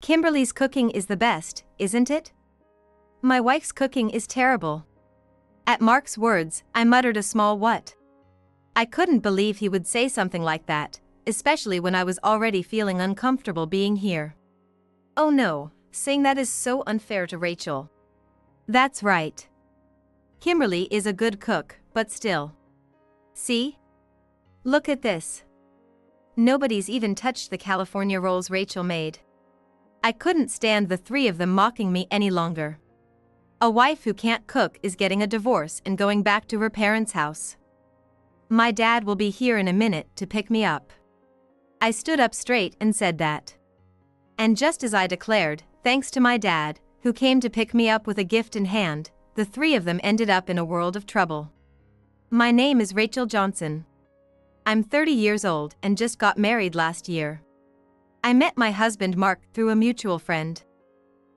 Kimberly's cooking is the best, isn't it? My wife's cooking is terrible. At Mark's words, I muttered a small what. I couldn't believe he would say something like that, especially when I was already feeling uncomfortable being here. Oh no, saying that is so unfair to Rachel. That's right. Kimberly is a good cook, but still. See? Look at this. Nobody's even touched the California rolls Rachel made. I couldn't stand the three of them mocking me any longer. A wife who can't cook is getting a divorce and going back to her parents' house. My dad will be here in a minute to pick me up. I stood up straight and said that. And just as I declared, thanks to my dad, who came to pick me up with a gift in hand, the three of them ended up in a world of trouble. My name is Rachel Johnson. I'm 30 years old and just got married last year. I met my husband Mark through a mutual friend.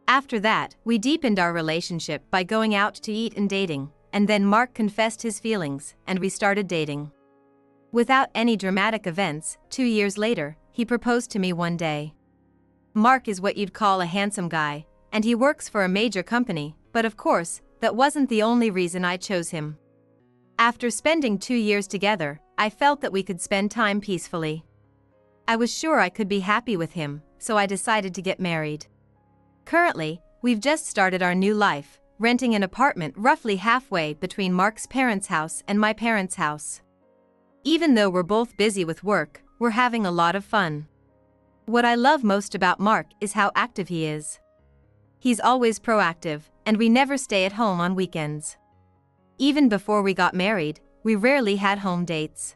After that, we deepened our relationship by going out to eat and dating, and then Mark confessed his feelings, and we started dating. Without any dramatic events, 2 years later, he proposed to me one day. Mark is what you'd call a handsome guy, and he works for a major company, but of course, that wasn't the only reason I chose him. After spending 2 years together, I felt that we could spend time peacefully. I was sure I could be happy with him, so I decided to get married. Currently, we've just started our new life, renting an apartment roughly halfway between Mark's parents' house and my parents' house. Even though we're both busy with work, we're having a lot of fun. What I love most about Mark is how active he is. He's always proactive, and we never stay at home on weekends. Even before we got married, we rarely had home dates.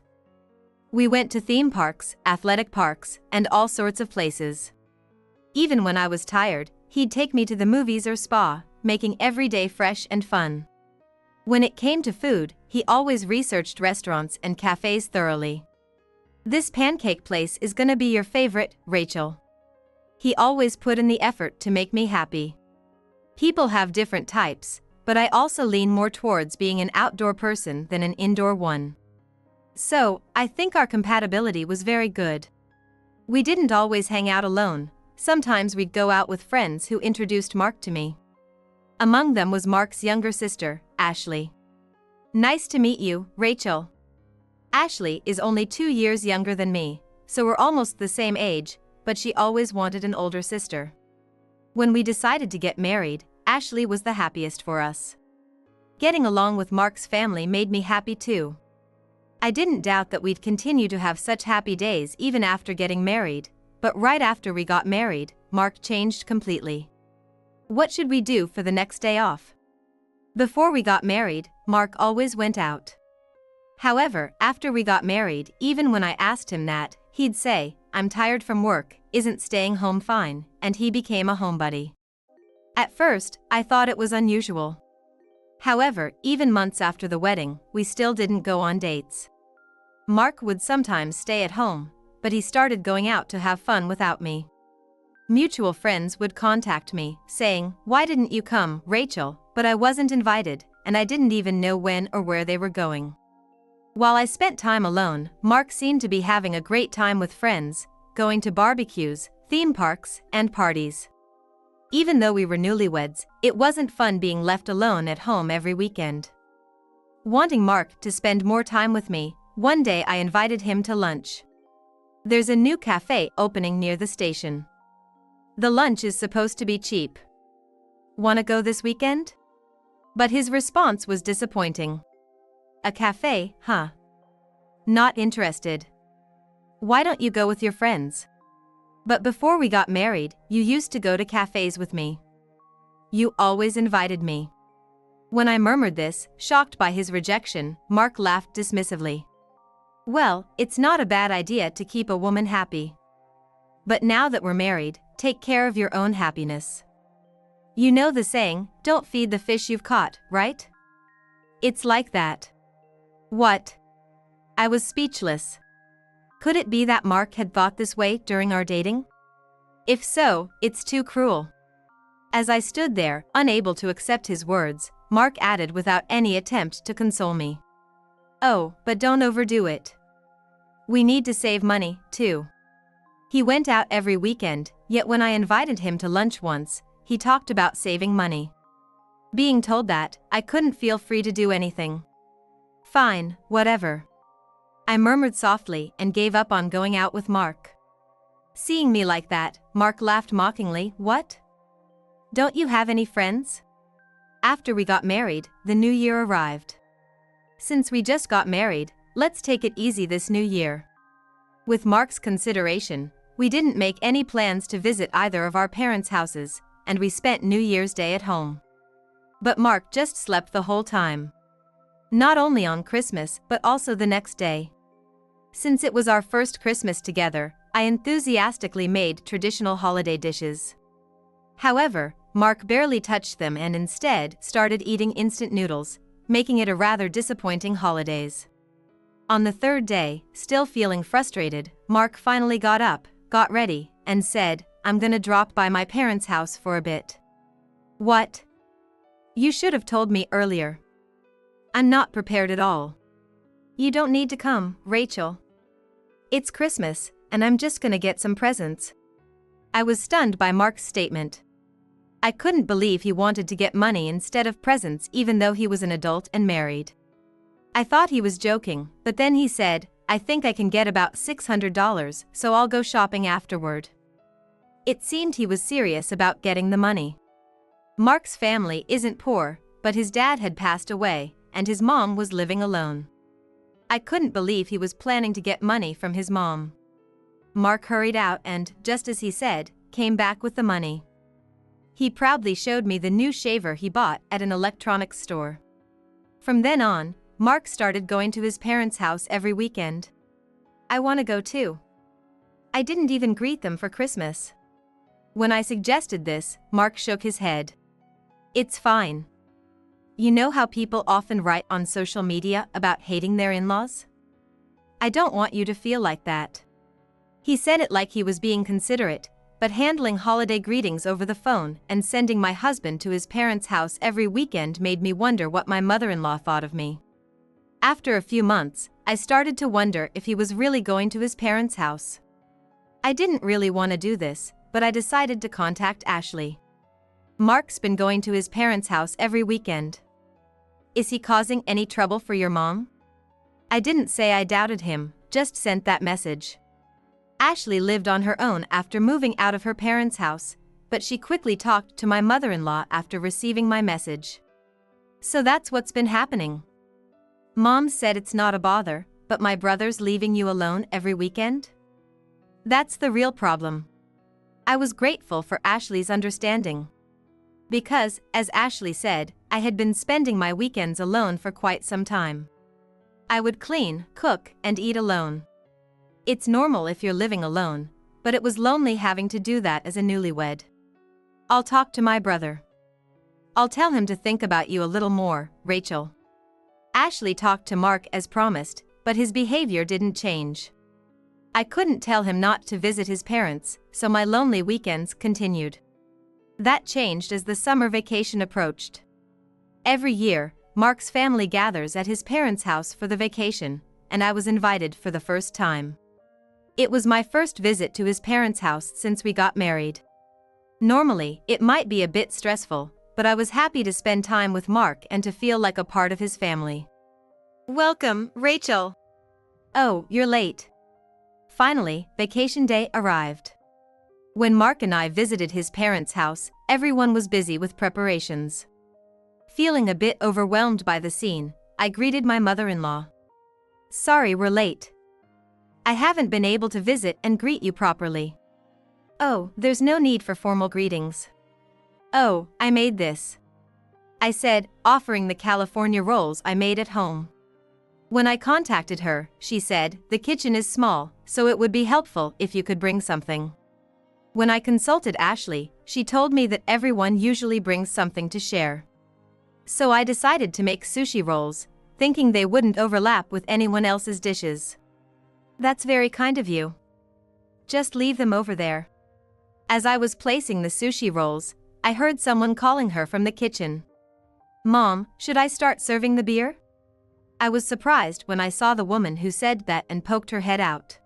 We went to theme parks, athletic parks, and all sorts of places. Even when I was tired, he'd take me to the movies or spa, making every day fresh and fun. When it came to food, he always researched restaurants and cafes thoroughly. This pancake place is gonna be your favorite, Rachel. He always put in the effort to make me happy. People have different types, but I also lean more towards being an outdoor person than an indoor one. So, I think our compatibility was very good. We didn't always hang out alone. Sometimes we'd go out with friends who introduced Mark to me. Among them was Mark's younger sister, Ashley. Nice to meet you, Rachel. Ashley is only 2 years younger than me, so we're almost the same age, but she always wanted an older sister. When we decided to get married, Ashley was the happiest for us. Getting along with Mark's family made me happy too. I didn't doubt that we'd continue to have such happy days even after getting married, but right after we got married, Mark changed completely. What should we do for the next day off? Before we got married, Mark always went out. However, after we got married, even when I asked him that, he'd say, "I'm tired from work, isn't staying home fine?" and he became a homebody. At first, I thought it was unusual. However, even months after the wedding, we still didn't go on dates. Mark would sometimes stay at home, but he started going out to have fun without me. Mutual friends would contact me, saying, "Why didn't you come, Rachel?" But I wasn't invited, and I didn't even know when or where they were going. While I spent time alone, Mark seemed to be having a great time with friends, going to barbecues, theme parks, and parties. Even though we were newlyweds, it wasn't fun being left alone at home every weekend. Wanting Mark to spend more time with me, one day I invited him to lunch. There's a new cafe opening near the station. The lunch is supposed to be cheap. Wanna go this weekend? But his response was disappointing. A cafe, huh? Not interested. Why don't you go with your friends? But before we got married, you used to go to cafes with me. You always invited me. When I murmured this, shocked by his rejection, Mark laughed dismissively. Well, it's not a bad idea to keep a woman happy. But now that we're married, take care of your own happiness. You know the saying, don't feed the fish you've caught, right? It's like that. What? I was speechless. Could it be that Mark had thought this way during our dating? If so, it's too cruel. As I stood there, unable to accept his words, Mark added without any attempt to console me. Oh, but don't overdo it. We need to save money, too. He went out every weekend, yet when I invited him to lunch once, he talked about saving money. Being told that, I couldn't feel free to do anything. Fine, whatever. I murmured softly and gave up on going out with Mark. Seeing me like that, Mark laughed mockingly. What? Don't you have any friends? After we got married, the new year arrived. Since we just got married, let's take it easy this new year. With Mark's consideration, we didn't make any plans to visit either of our parents' houses, and we spent New Year's Day at home. But Mark just slept the whole time. Not only on Christmas but also the next day. Since it was our first Christmas together, I enthusiastically made traditional holiday dishes. However, Mark barely touched them and instead started eating instant noodles, making it a rather disappointing holidays. On the third day, still feeling frustrated, Mark finally got up, got ready, and said, "I'm gonna drop by my parents' house for a bit." What? You should have told me earlier. I'm not prepared at all. You don't need to come, Rachel. It's Christmas, and I'm just gonna get some presents. I was stunned by Mark's statement. I couldn't believe he wanted to get money instead of presents even though he was an adult and married. I thought he was joking, but then he said, "I think I can get about $600, so I'll go shopping afterward." It seemed he was serious about getting the money. Mark's family isn't poor, but his dad had passed away, and his mom was living alone. I couldn't believe he was planning to get money from his mom. Mark hurried out and, just as he said, came back with the money. He proudly showed me the new shaver he bought at an electronics store. From then on, Mark started going to his parents' house every weekend. I want to go too. I didn't even greet them for Christmas. When I suggested this, Mark shook his head. It's fine. You know how people often write on social media about hating their in-laws? I don't want you to feel like that. He said it like he was being considerate, but handling holiday greetings over the phone and sending my husband to his parents' house every weekend made me wonder what my mother-in-law thought of me. After a few months, I started to wonder if he was really going to his parents' house. I didn't really want to do this, but I decided to contact Ashley. Mark's been going to his parents' house every weekend. Is he causing any trouble for your mom? I didn't say I doubted him, just sent that message. Ashley lived on her own after moving out of her parents' house, but she quickly talked to my mother-in-law after receiving my message. So that's what's been happening. Mom said it's not a bother, but my brother's leaving you alone every weekend? That's the real problem. I was grateful for Ashley's understanding. Because, as Ashley said, I had been spending my weekends alone for quite some time. I would clean, cook, and eat alone. It's normal if you're living alone, but it was lonely having to do that as a newlywed. I'll talk to my brother. I'll tell him to think about you a little more, Rachel. Ashley talked to Mark as promised, but his behavior didn't change. I couldn't tell him not to visit his parents, so my lonely weekends continued. That changed as the summer vacation approached. Every year, Mark's family gathers at his parents' house for the vacation, and I was invited for the first time. It was my first visit to his parents' house since we got married. Normally, it might be a bit stressful, but I was happy to spend time with Mark and to feel like a part of his family. Welcome, Rachel. Oh, you're late. Finally, vacation day arrived. When Mark and I visited his parents' house, everyone was busy with preparations. Feeling a bit overwhelmed by the scene, I greeted my mother-in-law. Sorry we're late. I haven't been able to visit and greet you properly. Oh, there's no need for formal greetings. Oh, I made this. I said, offering the California rolls I made at home. When I contacted her, she said, the kitchen is small, so it would be helpful if you could bring something. When I consulted Ashley, she told me that everyone usually brings something to share. So I decided to make sushi rolls, thinking they wouldn't overlap with anyone else's dishes. That's very kind of you. Just leave them over there. As I was placing the sushi rolls, I heard someone calling her from the kitchen. Mom, should I start serving the beer? I was surprised when I saw the woman who said that and poked her head out.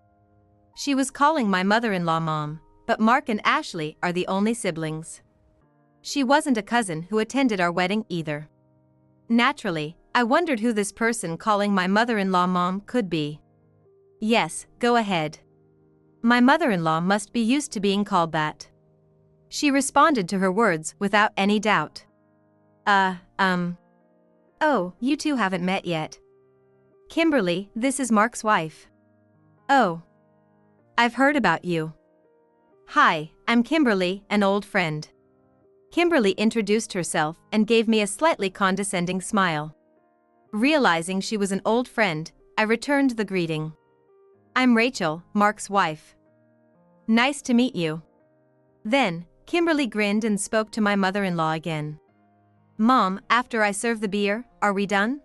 She was calling my mother-in-law Mom, but Mark and Ashley are the only siblings. She wasn't a cousin who attended our wedding either. Naturally, I wondered who this person calling my mother-in-law Mom could be. Yes, go ahead. My mother-in-law must be used to being called that. She responded to her words without any doubt. Oh, you two haven't met yet. Kimberly, this is Mark's wife. Oh. I've heard about you. Hi, I'm Kimberly, an old friend. Kimberly introduced herself and gave me a slightly condescending smile. Realizing she was an old friend, I returned the greeting. I'm Rachel, Mark's wife. Nice to meet you. Then, Kimberly grinned and spoke to my mother-in-law again. Mom, after I serve the beer, are we done?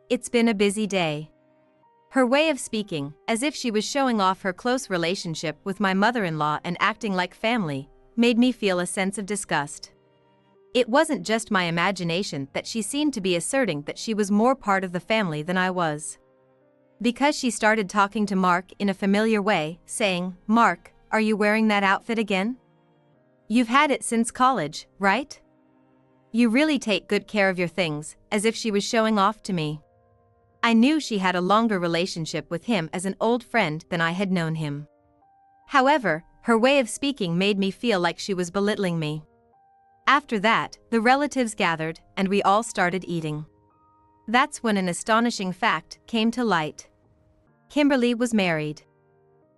It's been a busy day. Her way of speaking, as if she was showing off her close relationship with my mother-in-law and acting like family, made me feel a sense of disgust. It wasn't just my imagination that she seemed to be asserting that she was more part of the family than I was. Because she started talking to Mark in a familiar way, saying, Mark, are you wearing that outfit again? You've had it since college, right? You really take good care of your things, as if she was showing off to me. I knew she had a longer relationship with him as an old friend than I had known him. However, her way of speaking made me feel like she was belittling me. After that, the relatives gathered, and we all started eating. That's when an astonishing fact came to light. Kimberly was married.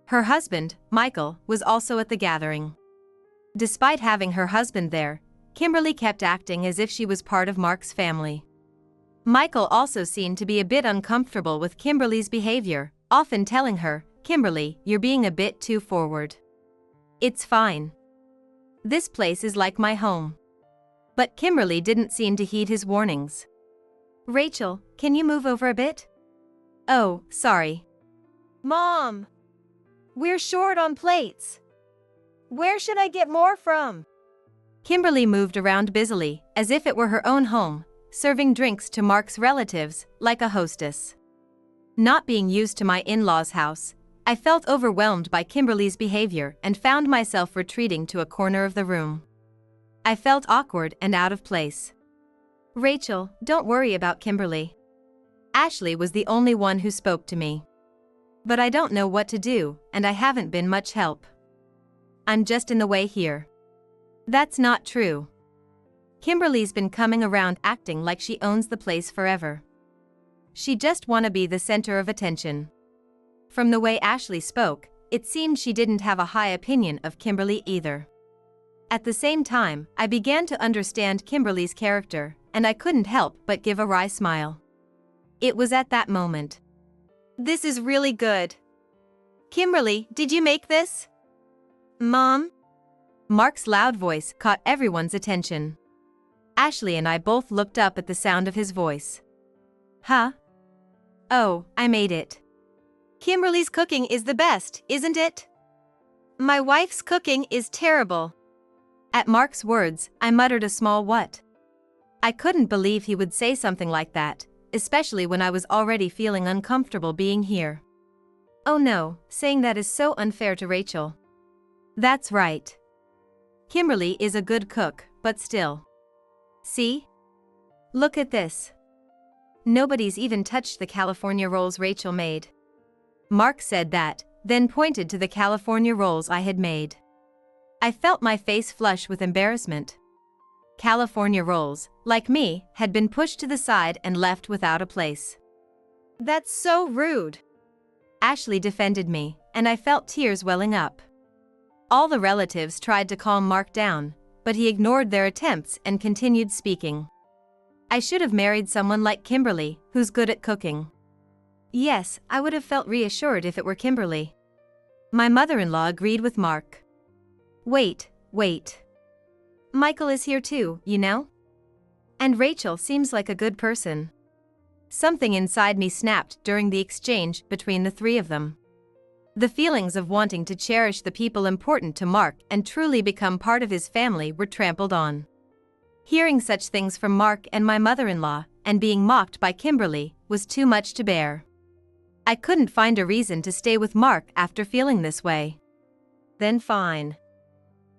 Her husband, Michael, was also at the gathering. Despite having her husband there, Kimberly kept acting as if she was part of Mark's family. Michael also seemed to be a bit uncomfortable with Kimberly's behavior, often telling her, Kimberly, you're being a bit too forward. It's fine. This place is like my home. But Kimberly didn't seem to heed his warnings. Rachel, can you move over a bit? Oh, sorry. Mom! We're short on plates. Where should I get more from? Kimberly moved around busily, as if it were her own home, serving drinks to Mark's relatives, like a hostess. Not being used to my in-laws' house, I felt overwhelmed by Kimberly's behavior and found myself retreating to a corner of the room. I felt awkward and out of place. Rachel, don't worry about Kimberly. Ashley was the only one who spoke to me. But I don't know what to do, and I haven't been much help. I'm just in the way here. That's not true. Kimberly's been coming around acting like she owns the place forever. She just wanna be the center of attention. From the way Ashley spoke, it seemed she didn't have a high opinion of Kimberly either. At the same time, I began to understand Kimberly's character, and I couldn't help but give a wry smile. It was at that moment. This is really good. Kimberly, did you make this? Mom? Mark's loud voice caught everyone's attention. Ashley and I both looked up at the sound of his voice. Huh? Oh, I made it. Kimberly's cooking is the best, isn't it? My wife's cooking is terrible. At Mark's words, I muttered a small what. I couldn't believe he would say something like that, especially when I was already feeling uncomfortable being here. Oh no, saying that is so unfair to Rachel. That's right. Kimberly is a good cook, but still. See? Look at this. Nobody's even touched the California rolls Rachel made. Mark said that, then pointed to the California rolls I had made. I felt my face flush with embarrassment. California rolls, like me, had been pushed to the side and left without a place. That's so rude. Ashley defended me, and I felt tears welling up. All the relatives tried to calm Mark down, but he ignored their attempts and continued speaking. I should have married someone like Kimberly, who's good at cooking. Yes, I would have felt reassured if it were Kimberly. My mother-in-law agreed with Mark. Wait. Michael is here too, you know? And Rachel seems like a good person. Something inside me snapped during the exchange between the three of them. The feelings of wanting to cherish the people important to Mark and truly become part of his family were trampled on. Hearing such things from Mark and my mother-in-law, and being mocked by Kimberly, was too much to bear. I couldn't find a reason to stay with Mark after feeling this way. Then fine.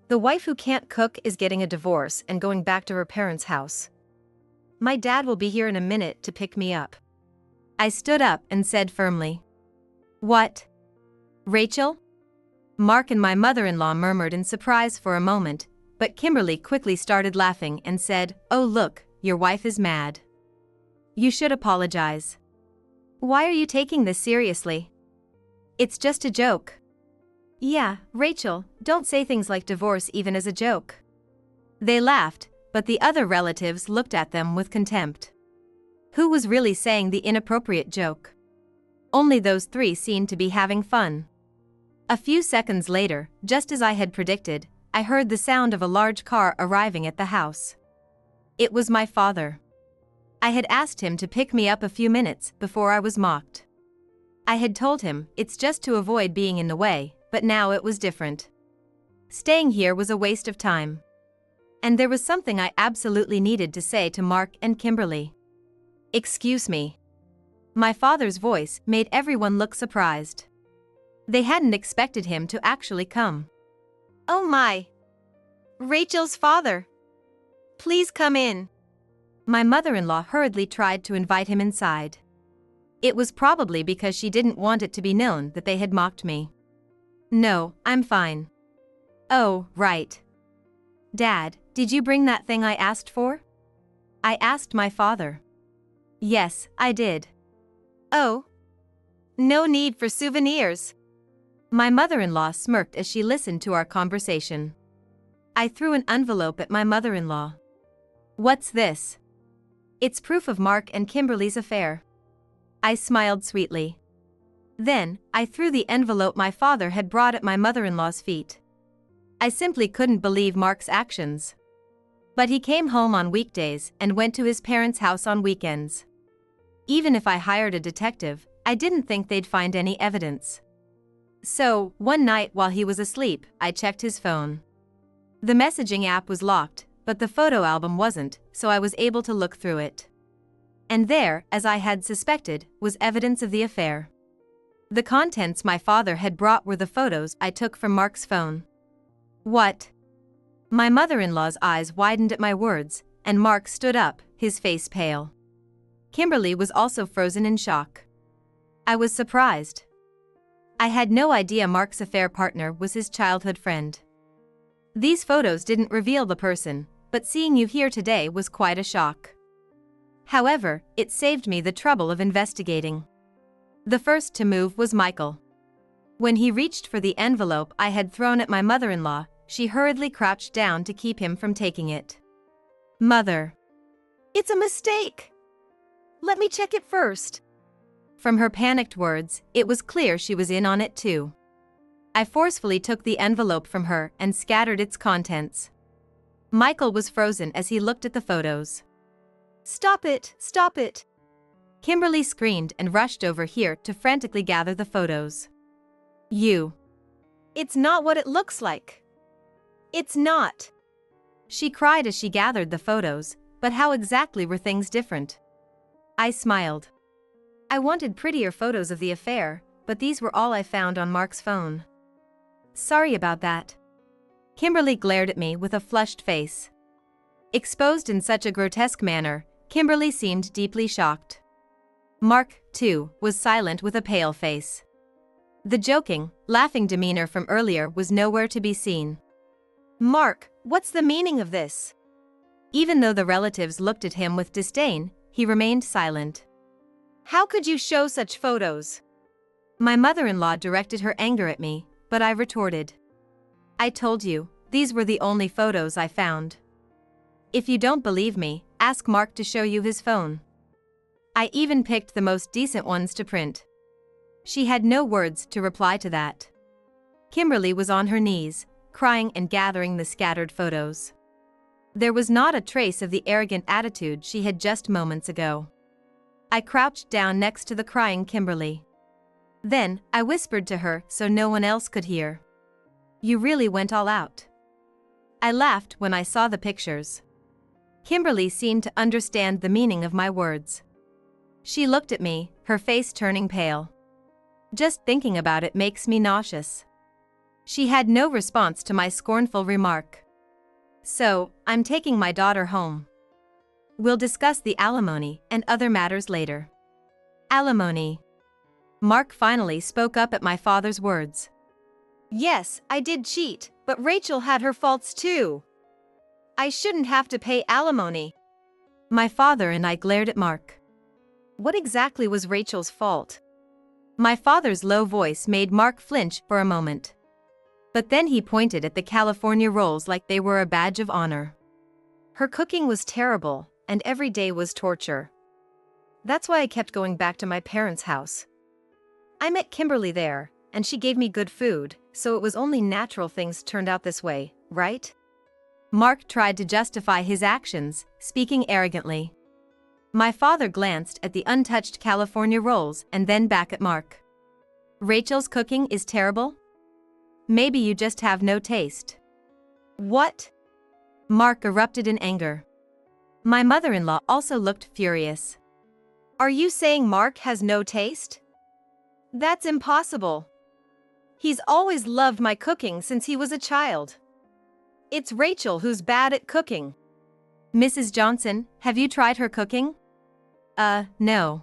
The wife who can't cook is getting a divorce and going back to her parents' house. My dad will be here in a minute to pick me up. I stood up and said firmly. What? Rachel? Mark and my mother-in-law murmured in surprise for a moment, but Kimberly quickly started laughing and said, "Oh look, your wife is mad. You should apologize. Why are you taking this seriously? It's just a joke." Yeah, Rachel, don't say things like divorce even as a joke. They laughed, but the other relatives looked at them with contempt. Who was really saying the inappropriate joke? Only those three seemed to be having fun. A few seconds later, just as I had predicted, I heard the sound of a large car arriving at the house. It was my father. I had asked him to pick me up a few minutes before I was mocked. I had told him it's just to avoid being in the way, but now it was different. Staying here was a waste of time. And there was something I absolutely needed to say to Mark and Kimberly. Excuse me. My father's voice made everyone look surprised. They hadn't expected him to actually come. Oh my! Rachel's father! Please come in. My mother-in-law hurriedly tried to invite him inside. It was probably because she didn't want it to be known that they had mocked me. No, I'm fine. Oh, right. Dad, did you bring that thing I asked for? I asked my father. Yes, I did. Oh. No need for souvenirs. My mother-in-law smirked as she listened to our conversation. I threw an envelope at my mother-in-law. What's this? It's proof of Mark and Kimberly's affair. I smiled sweetly. Then, I threw the envelope my father had brought at my mother-in-law's feet. I simply couldn't believe Mark's actions. But he came home on weekdays and went to his parents' house on weekends. Even if I hired a detective, I didn't think they'd find any evidence. So, one night while he was asleep, I checked his phone. The messaging app was locked, but the photo album wasn't, so I was able to look through it. And there, as I had suspected, was evidence of the affair. The contents my father had brought were the photos I took from Mark's phone. What? My mother-in-law's eyes widened at my words, and Mark stood up, his face pale. Kimberly was also frozen in shock. I was surprised. I had no idea Mark's affair partner was his childhood friend. These photos didn't reveal the person, but seeing you here today was quite a shock. However, it saved me the trouble of investigating. The first to move was Michael. When he reached for the envelope I had thrown at my mother-in-law, she hurriedly crouched down to keep him from taking it. Mother. It's a mistake. Let me check it first. From her panicked words, it was clear she was in on it too. I forcefully took the envelope from her and scattered its contents. Michael was frozen as he looked at the photos. Stop it, stop it. Kimberly screamed and rushed over here to frantically gather the photos. You. It's not what it looks like. It's not. She cried as she gathered the photos, but how exactly were things different? I smiled. I wanted prettier photos of the affair, but these were all I found on Mark's phone. Sorry about that. Kimberly glared at me with a flushed face. Exposed in such a grotesque manner, Kimberly seemed deeply shocked. Mark, too, was silent with a pale face. The joking, laughing demeanor from earlier was nowhere to be seen. Mark, what's the meaning of this? Even though the relatives looked at him with disdain, he remained silent. How could you show such photos? My mother-in-law directed her anger at me, but I retorted. I told you, these were the only photos I found. If you don't believe me, ask Mark to show you his phone. I even picked the most decent ones to print. She had no words to reply to that. Kimberly was on her knees, crying and gathering the scattered photos. There was not a trace of the arrogant attitude she had just moments ago. I crouched down next to the crying Kimberly. Then, I whispered to her so no one else could hear. You really went all out. I laughed when I saw the pictures. Kimberly seemed to understand the meaning of my words. She looked at me, her face turning pale. Just thinking about it makes me nauseous. She had no response to my scornful remark. So, I'm taking my daughter home. We'll discuss the alimony and other matters later. Alimony. Mark finally spoke up at my father's words. Yes, I did cheat, but Rachel had her faults too. I shouldn't have to pay alimony. My father and I glared at Mark. What exactly was Rachel's fault? My father's low voice made Mark flinch for a moment. But then he pointed at the California rolls like they were a badge of honor. Her cooking was terrible, and every day was torture. That's why I kept going back to my parents' house. I met Kimberly there, and she gave me good food, so it was only natural things turned out this way, right? Mark tried to justify his actions, speaking arrogantly. My father glanced at the untouched California rolls and then back at Mark. Rachel's cooking is terrible? Maybe you just have no taste. What? Mark erupted in anger. My mother-in-law also looked furious. Are you saying Mark has no taste? That's impossible. He's always loved my cooking since he was a child. It's Rachel who's bad at cooking. Mrs. Johnson, have you tried her cooking? No.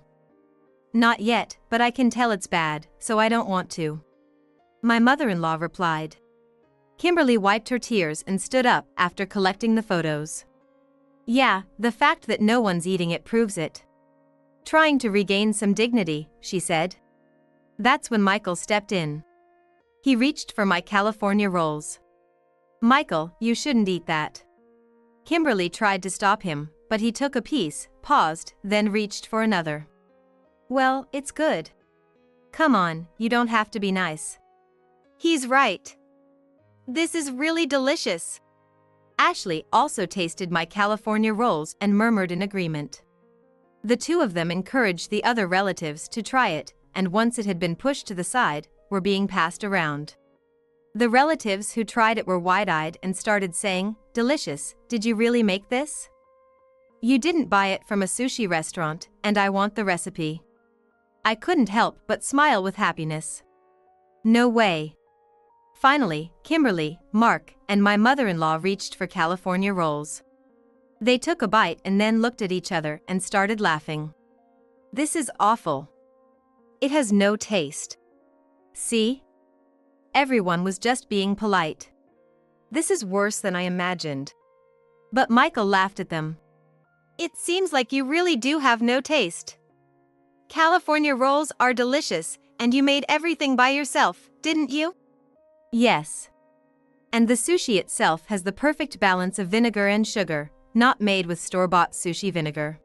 Not yet, but I can tell it's bad, so I don't want to. My mother-in-law replied. Kimberly wiped her tears and stood up after collecting the photos. Yeah, the fact that no one's eating it proves it. Trying to regain some dignity, she said. That's when Michael stepped in. He reached for my California rolls. Michael, you shouldn't eat that. Kimberly tried to stop him, but he took a piece, paused, then reached for another. Well, it's good. Come on, you don't have to be nice. He's right. This is really delicious. Ashley also tasted my California rolls and murmured in agreement. The two of them encouraged the other relatives to try it, and once it had been pushed to the side, were being passed around. The relatives who tried it were wide-eyed and started saying, "Delicious, did you really make this? You didn't buy it from a sushi restaurant, and I want the recipe." I couldn't help but smile with happiness. No way. Finally, Kimberly, Mark, and my mother-in-law reached for California rolls. They took a bite and then looked at each other and started laughing. This is awful. It has no taste. See? Everyone was just being polite. This is worse than I imagined. But Michael laughed at them. It seems like you really do have no taste. California rolls are delicious, and you made everything by yourself, didn't you? Yes. And the sushi itself has the perfect balance of vinegar and sugar, not made with store-bought sushi vinegar.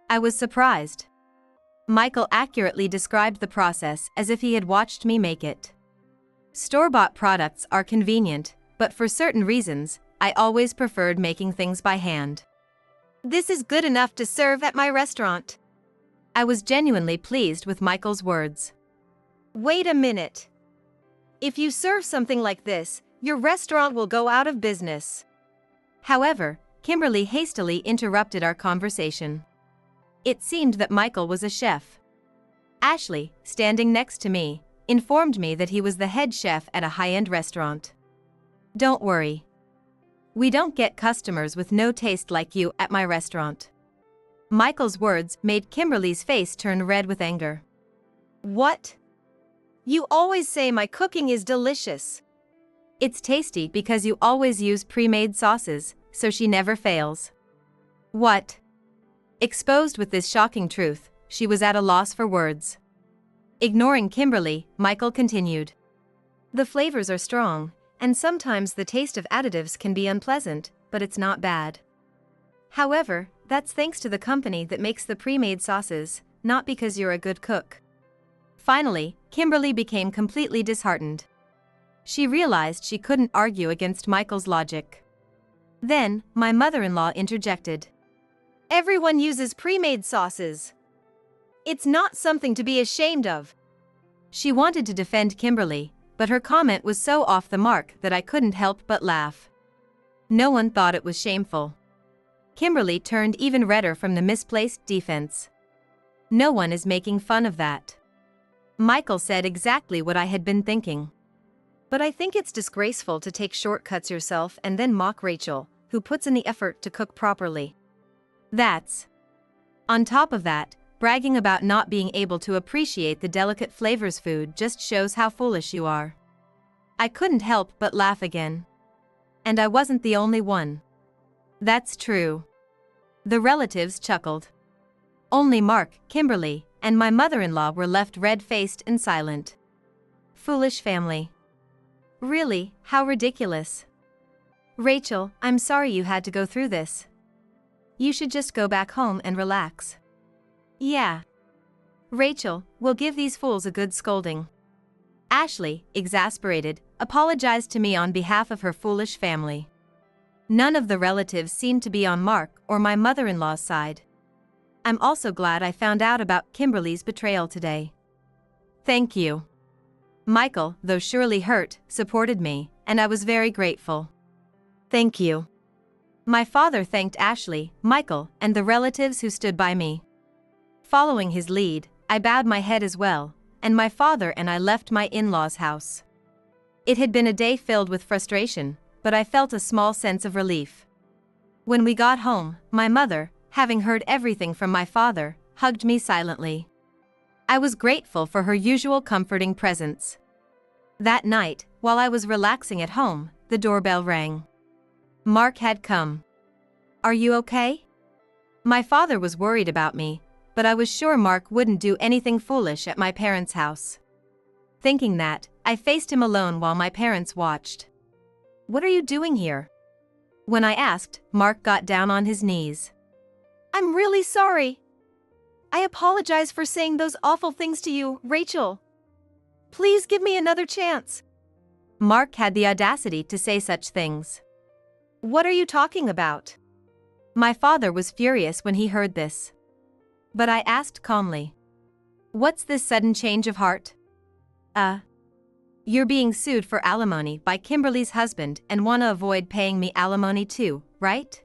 I was surprised. Michael accurately described the process as if he had watched me make it. Store-bought products are convenient, but for certain reasons, I always preferred making things by hand. This is good enough to serve at my restaurant. I was genuinely pleased with Michael's words. Wait a minute. If you serve something like this, your restaurant will go out of business. However, Kimberly hastily interrupted our conversation. It seemed that Michael was a chef. Ashley, standing next to me, informed me that he was the head chef at a high-end restaurant. Don't worry. We don't get customers with no taste like you at my restaurant. Michael's words made Kimberly's face turn red with anger. What? You always say my cooking is delicious. It's tasty because you always use pre-made sauces, so she never fails. What? Exposed with this shocking truth, she was at a loss for words. Ignoring Kimberly, Michael continued. The flavors are strong, and sometimes the taste of additives can be unpleasant, but it's not bad. However, that's thanks to the company that makes the pre-made sauces, not because you're a good cook. Finally, Kimberly became completely disheartened. She realized she couldn't argue against Michael's logic. Then, my mother-in-law interjected. Everyone uses pre-made sauces. It's not something to be ashamed of. She wanted to defend Kimberly, but her comment was so off the mark that I couldn't help but laugh. No one thought it was shameful. Kimberly turned even redder from the misplaced defense. No one is making fun of that. Michael said exactly what I had been thinking. But I think it's disgraceful to take shortcuts yourself and then mock Rachel, who puts in the effort to cook properly. That's. On top of that, bragging about not being able to appreciate the delicate flavors food just shows how foolish you are. I couldn't help but laugh again. And I wasn't the only one. That's true. The relatives chuckled. Only Mark, Kimberly, and my mother-in-law were left red-faced and silent. Foolish family. Really, how ridiculous. Rachel, I'm sorry you had to go through this. You should just go back home and relax. Yeah. Rachel, we'll give these fools a good scolding. Ashley, exasperated, apologized to me on behalf of her foolish family. None of the relatives seemed to be on Mark or my mother-in-law's side. I'm also glad I found out about Kimberly's betrayal today. Thank you. Michael, though surely hurt, supported me, and I was very grateful. Thank you. My father thanked Ashley, Michael, and the relatives who stood by me. Following his lead, I bowed my head as well, and my father and I left my in-laws' house. It had been a day filled with frustration, but I felt a small sense of relief. When we got home, my mother, having heard everything from my father, hugged me silently. I was grateful for her usual comforting presence. That night, while I was relaxing at home, the doorbell rang. Mark had come. Are you okay? My father was worried about me, but I was sure Mark wouldn't do anything foolish at my parents' house. Thinking that, I faced him alone while my parents watched. What are you doing here? When I asked, Mark got down on his knees. I'm really sorry. I apologize for saying those awful things to you, Rachel. Please give me another chance. Mark had the audacity to say such things. What are you talking about? My father was furious when he heard this. But I asked calmly. What's this sudden change of heart? You're being sued for alimony by Kimberly's husband and want to avoid paying me alimony too, right?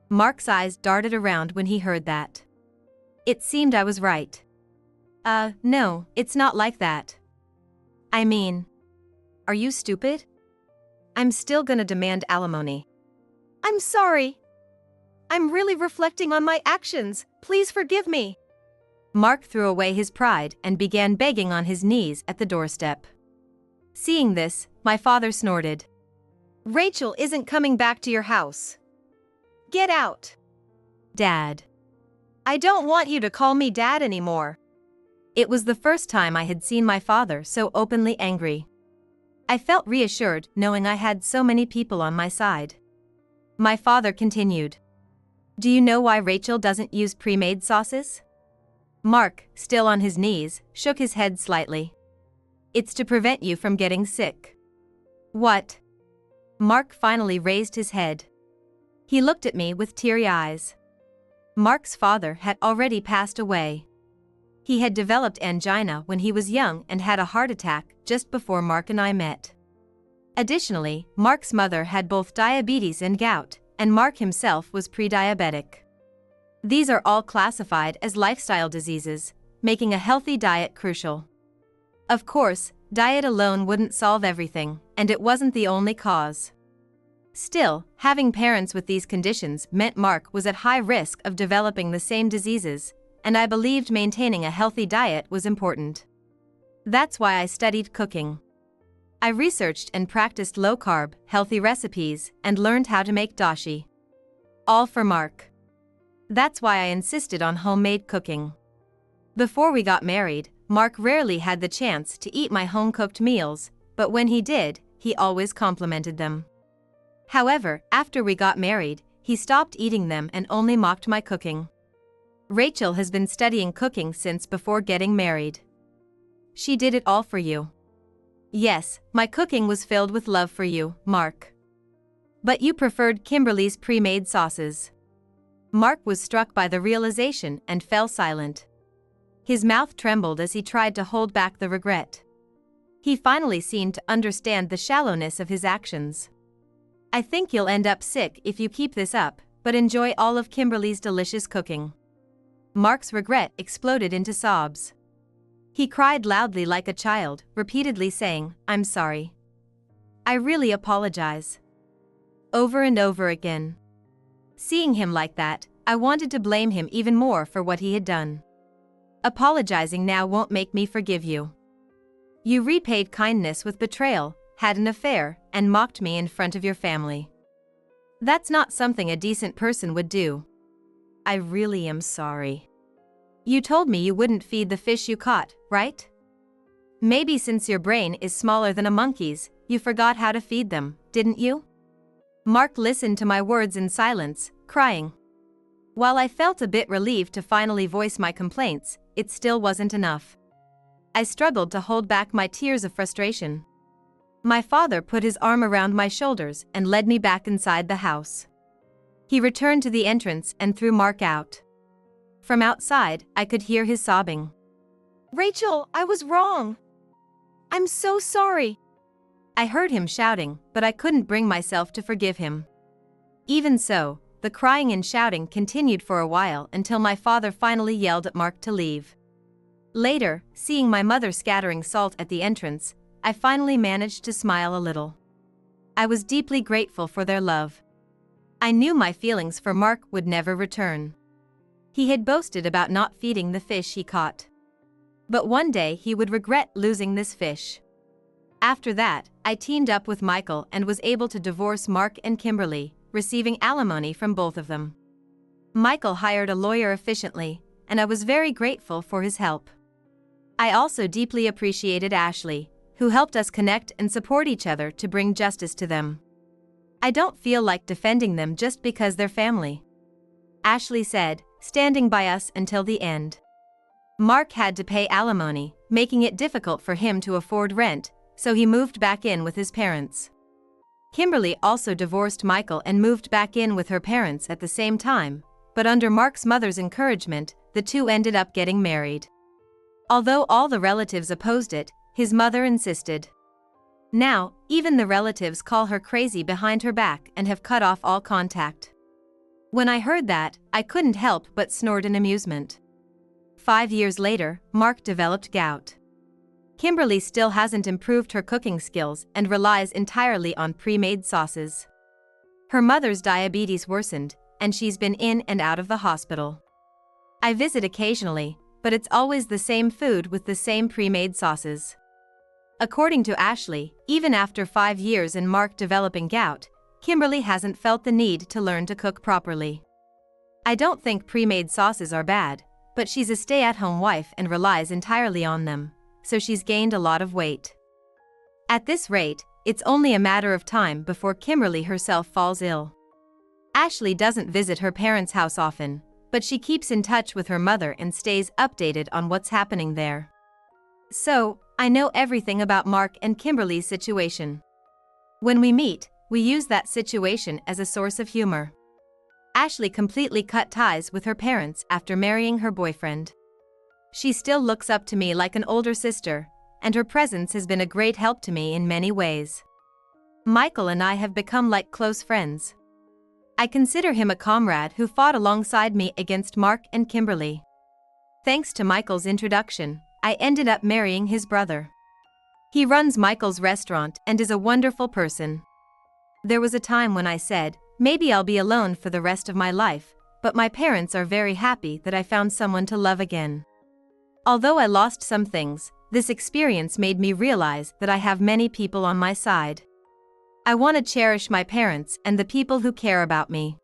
Mark's eyes darted around when he heard that. It seemed I was right. No, it's not like that. I mean, are you stupid? I'm still gonna demand alimony. I'm sorry. I'm really reflecting on my actions, please forgive me. Mark threw away his pride and began begging on his knees at the doorstep. Seeing this, my father snorted. Rachel isn't coming back to your house. Get out. Dad. I don't want you to call me Dad anymore. It was the first time I had seen my father so openly angry. I felt reassured knowing I had so many people on my side. My father continued. Do you know why Rachel doesn't use pre-made sauces? Mark, still on his knees, shook his head slightly. It's to prevent you from getting sick. What? Mark finally raised his head. He looked at me with teary eyes. Mark's father had already passed away. He had developed angina when he was young and had a heart attack just before Mark and I met. Additionally, Mark's mother had both diabetes and gout, and Mark himself was pre-diabetic. These are all classified as lifestyle diseases, making a healthy diet crucial. Of course, diet alone wouldn't solve everything, and it wasn't the only cause. Still, having parents with these conditions meant Mark was at high risk of developing the same diseases, and I believed maintaining a healthy diet was important. That's why I studied cooking. I researched and practiced low-carb, healthy recipes, and learned how to make dashi. All for Mark. That's why I insisted on homemade cooking. Before we got married, Mark rarely had the chance to eat my home-cooked meals, but when he did, he always complimented them. However, after we got married, he stopped eating them and only mocked my cooking. Rachel has been studying cooking since before getting married. She did it all for you. Yes, my cooking was filled with love for you, Mark. But you preferred Kimberly's pre-made sauces. Mark was struck by the realization and fell silent. His mouth trembled as he tried to hold back the regret. He finally seemed to understand the shallowness of his actions. I think you'll end up sick if you keep this up, but enjoy all of Kimberly's delicious cooking. Mark's regret exploded into sobs. He cried loudly like a child, repeatedly saying, "I'm sorry. I really apologize." Over and over again. Seeing him like that, I wanted to blame him even more for what he had done. Apologizing now won't make me forgive you. You repaid kindness with betrayal, had an affair, and mocked me in front of your family. That's not something a decent person would do. I really am sorry. You told me you wouldn't feed the fish you caught, right? Maybe since your brain is smaller than a monkey's, you forgot how to feed them, didn't you? Mark listened to my words in silence, crying. While I felt a bit relieved to finally voice my complaints, it still wasn't enough. I struggled to hold back my tears of frustration. My father put his arm around my shoulders and led me back inside the house. He returned to the entrance and threw Mark out. From outside, I could hear his sobbing. "Rachel, I was wrong. I'm so sorry." I heard him shouting, but I couldn't bring myself to forgive him. Even so, the crying and shouting continued for a while until my father finally yelled at Mark to leave. Later, seeing my mother scattering salt at the entrance, I finally managed to smile a little. I was deeply grateful for their love. I knew my feelings for Mark would never return. He had boasted about not feeding the fish he caught. But one day he would regret losing this fish. After that, I teamed up with Michael and was able to divorce Mark and Kimberly, receiving alimony from both of them. Michael hired a lawyer efficiently, and I was very grateful for his help. I also deeply appreciated Ashley, who helped us connect and support each other to bring justice to them. I don't feel like defending them just because they're family. Ashley said, standing by us until the end. Mark had to pay alimony, making it difficult for him to afford rent, so he moved back in with his parents. Kimberly also divorced Michael and moved back in with her parents at the same time, but under Mark's mother's encouragement, the two ended up getting married. Although all the relatives opposed it, his mother insisted. Now, even the relatives call her crazy behind her back and have cut off all contact. When I heard that, I couldn't help but snort in amusement. 5 years later, Mark developed gout. Kimberly still hasn't improved her cooking skills and relies entirely on pre-made sauces. Her mother's diabetes worsened, and she's been in and out of the hospital. I visit occasionally, but it's always the same food with the same pre-made sauces. According to Ashley, even after 5 years and Mark developing gout, Kimberly hasn't felt the need to learn to cook properly. I don't think pre-made sauces are bad, but she's a stay-at-home wife and relies entirely on them, so she's gained a lot of weight. At this rate, it's only a matter of time before Kimberly herself falls ill. Ashley doesn't visit her parents' house often, but she keeps in touch with her mother and stays updated on what's happening there. So, I know everything about Mark and Kimberly's situation. When we meet, we use that situation as a source of humor. Ashley completely cut ties with her parents after marrying her boyfriend. She still looks up to me like an older sister, and her presence has been a great help to me in many ways. Michael and I have become like close friends. I consider him a comrade who fought alongside me against Mark and Kimberly. Thanks to Michael's introduction, I ended up marrying his brother. He runs Michael's restaurant and is a wonderful person. There was a time when I said, maybe I'll be alone for the rest of my life, but my parents are very happy that I found someone to love again. Although I lost some things, this experience made me realize that I have many people on my side. I want to cherish my parents and the people who care about me.